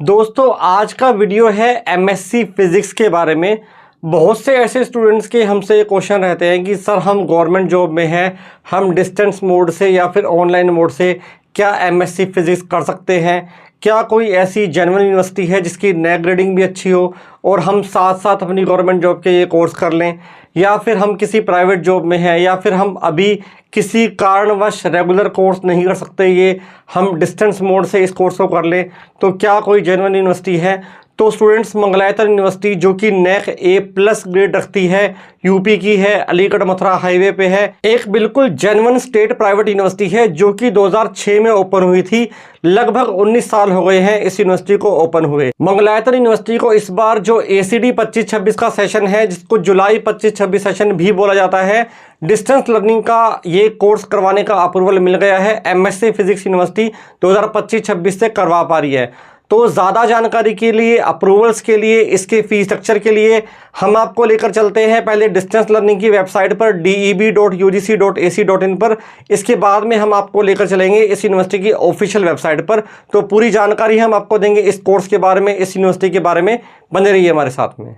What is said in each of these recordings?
दोस्तों आज का वीडियो है एमएससी फिजिक्स के बारे में। बहुत से ऐसे स्टूडेंट्स के हमसे ये क्वेश्चन रहते हैं कि सर हम गवर्नमेंट जॉब में हैं, हम डिस्टेंस मोड से या फिर ऑनलाइन मोड से क्या एमएससी फिजिक्स कर सकते हैं। क्या कोई ऐसी जेन्युइन यूनिवर्सिटी है जिसकी नेट ग्रेडिंग भी अच्छी हो और हम साथ साथ अपनी गवर्नमेंट जॉब के ये कोर्स कर लें, या फिर हम किसी प्राइवेट जॉब में हैं या फिर हम अभी किसी कारणवश रेगुलर कोर्स नहीं कर सकते, ये हम डिस्टेंस मोड से इस कोर्स को कर लें, तो क्या कोई जेन्युइन यूनिवर्सिटी है। तो स्टूडेंट्स, मंगलायतन यूनिवर्सिटी जो कि नैक A+ ग्रेड रखती है, यूपी की है, अलीगढ़ मथुरा हाईवे पे है, एक बिल्कुल जेन्युइन स्टेट प्राइवेट यूनिवर्सिटी है जो कि 2006 में ओपन हुई थी। लगभग 19 साल हो गए हैं इस यूनिवर्सिटी को ओपन हुए। मंगलायतन यूनिवर्सिटी को इस बार जो ACD 25-26 का सेशन है, जिसको जुलाई 25-26 सेशन भी बोला जाता है, डिस्टेंस लर्निंग का ये कोर्स करवाने का अप्रूवल मिल गया है। एमएससी फिजिक्स यूनिवर्सिटी 2025-26 से करवा पा रही है। तो ज़्यादा जानकारी के लिए, अप्रूवल्स के लिए, इसके फीस स्ट्रक्चर के लिए हम आपको लेकर चलते हैं पहले डिस्टेंस लर्निंग की वेबसाइट पर deb.ugc.ac.in पर। इसके बाद में हम आपको लेकर चलेंगे इस यूनिवर्सिटी की ऑफिशियल वेबसाइट पर। तो पूरी जानकारी हम आपको देंगे इस कोर्स के बारे में, इस यूनिवर्सिटी के बारे में। बने रहिए हमारे साथ में।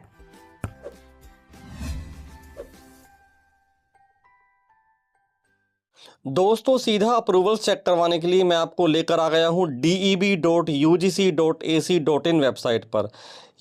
दोस्तों, सीधा अप्रूवल चेक करवाने के लिए मैं आपको लेकर आ गया हूं deb.ugc.ac.in वेबसाइट पर।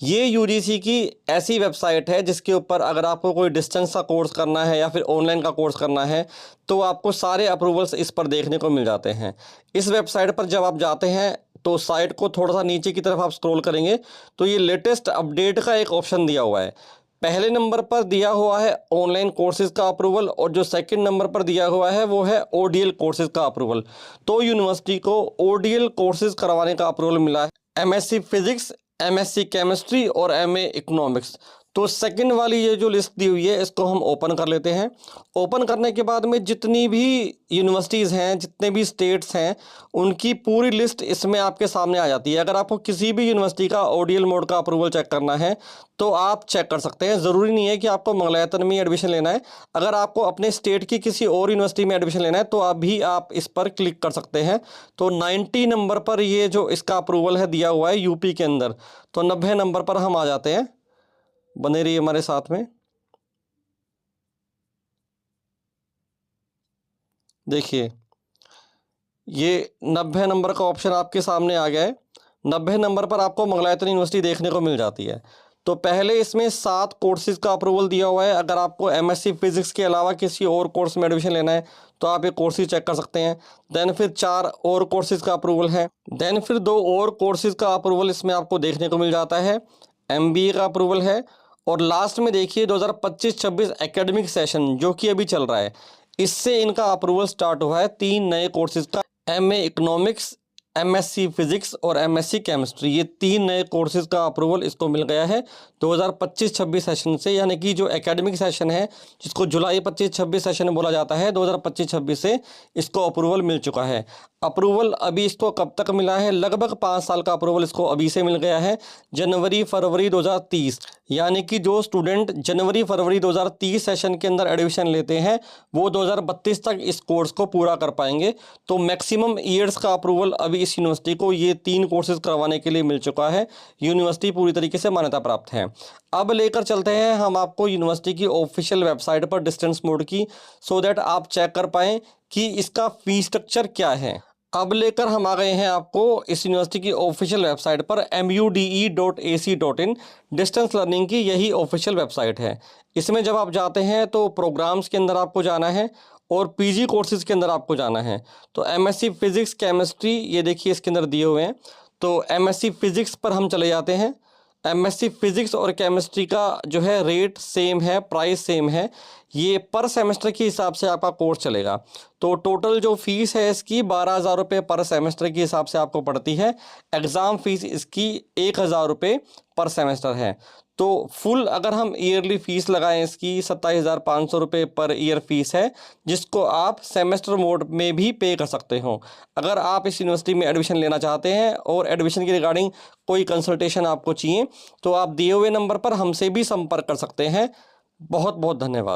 ये यूजीसी की ऐसी वेबसाइट है जिसके ऊपर अगर आपको कोई डिस्टेंस का कोर्स करना है या फिर ऑनलाइन का कोर्स करना है तो आपको सारे अप्रूवल्स इस पर देखने को मिल जाते हैं। इस वेबसाइट पर जब आप जाते हैं तो साइट को थोड़ा सा नीचे की तरफ आप स्क्रॉल करेंगे तो ये लेटेस्ट अपडेट का एक ऑप्शन दिया हुआ है। पहले नंबर पर दिया हुआ है ऑनलाइन कोर्सेज का अप्रूवल और जो सेकंड नंबर पर दिया हुआ है वो है ODL कोर्सेज का अप्रूवल। तो यूनिवर्सिटी को ODL कोर्सेज करवाने का अप्रूवल मिला है, MSc फिजिक्स, MSc केमिस्ट्री और MA इकोनॉमिक्स। तो सेकंड वाली ये जो लिस्ट दी हुई है इसको हम ओपन कर लेते हैं। ओपन करने के बाद में जितनी भी यूनिवर्सिटीज़ हैं, जितने भी स्टेट्स हैं, उनकी पूरी लिस्ट इसमें आपके सामने आ जाती है। अगर आपको किसी भी यूनिवर्सिटी का ODL मोड का अप्रूवल चेक करना है तो आप चेक कर सकते हैं। ज़रूरी नहीं है कि आपको मंगलायतन में एडमिशन लेना है। अगर आपको अपने स्टेट की किसी और यूनिवर्सिटी में एडमिशन लेना है तो अभी आप इस पर क्लिक कर सकते हैं। तो 90 नंबर पर ये जो इसका अप्रूवल है दिया हुआ है यूपी के अंदर। तो 90 नंबर पर हम आ जाते हैं। बने रहिए हमारे साथ में। देखिए, ये 90 नंबर का ऑप्शन आपके सामने आ गया है। 90 नंबर पर आपको मंगलायतन यूनिवर्सिटी देखने को मिल जाती है। तो पहले इसमें 7 कोर्सेज का अप्रूवल दिया हुआ है। अगर आपको MSc फिजिक्स के अलावा किसी और कोर्स में एडमिशन लेना है तो आप ये कोर्सेज चेक कर सकते हैं। देन फिर 4 और कोर्सेज का अप्रूवल है। देन फिर 2 और कोर्सेज का अप्रूवल इसमें आपको देखने को मिल जाता है। MBA का अप्रूवल है। और लास्ट में देखिए 2025-26 एकेडमिक सेशन जो कि अभी चल रहा है, इससे इनका अप्रूवल स्टार्ट हुआ है 3 नए कोर्सेज का। MA इकोनॉमिक्स, MSc फिजिक्स और MSc केमिस्ट्री, ये 3 नए कोर्सेज का अप्रूवल इसको मिल गया है 2025-26 सेशन से। यानी कि जो एकेडमिक सेशन है जिसको जुलाई 25-26 सेशन बोला जाता है, 2025-26 से इसको अप्रूवल मिल चुका है। अप्रूवल अभी इसको कब तक मिला है? लगभग 5 साल का अप्रूवल इसको अभी से मिल गया है, जनवरी-फरवरी 2030। यानी कि जो स्टूडेंट जनवरी-फरवरी 2030 सेशन के अंदर एडमिशन लेते हैं वो 2032 तक इस कोर्स को पूरा कर पाएंगे। तो मैक्सिमम ईयर्स का अप्रूवल अभी इस यूनिवर्सिटी को ये 3 कोर्सेज करवाने के लिए मिल चुका है। यूनिवर्सिटी पूरी तरीके से मान्यता प्राप्त है। अब लेकर चलते हैं हम आपको यूनिवर्सिटी की ऑफिशियल वेबसाइट पर डिस्टेंस मोड की, सो दैट आप चेक कर पाएँ कि इसका फीस स्ट्रक्चर क्या है। अब लेकर हम आ गए हैं आपको इस यूनिवर्सिटी की ऑफिशियल वेबसाइट पर mude.ac.in। डिस्टेंस लर्निंग की यही ऑफिशियल वेबसाइट है। इसमें जब आप जाते हैं तो प्रोग्राम्स के अंदर आपको जाना है और PG कोर्सेज के अंदर आपको जाना है। तो MSc फिजिक्स केमिस्ट्री, ये देखिए इसके अंदर दिए हुए हैं। तो MSc फिजिक्स पर हम चले जाते हैं। MSc फिजिक्स और केमिस्ट्री का जो है रेट सेम है, प्राइस सेम है। ये पर सेमेस्टर के हिसाब से आपका कोर्स चलेगा। तो टोटल जो फीस है इसकी 12,000 रुपये पर सेमेस्टर के हिसाब से आपको पड़ती है। एग्ज़ाम फीस इसकी 1,000 रुपये पर सेमेस्टर है। तो फुल अगर हम ईयरली फ़ीस लगाएं इसकी 27,500 रुपये पर ईयर फीस है, जिसको आप सेमेस्टर मोड में भी पे कर सकते हो। अगर आप इस यूनिवर्सिटी में एडमिशन लेना चाहते हैं और एडमिशन की रिगार्डिंग कोई कंसल्टेशन आपको चाहिए तो आप दिए हुए नंबर पर हमसे भी संपर्क कर सकते हैं। बहुत बहुत धन्यवाद।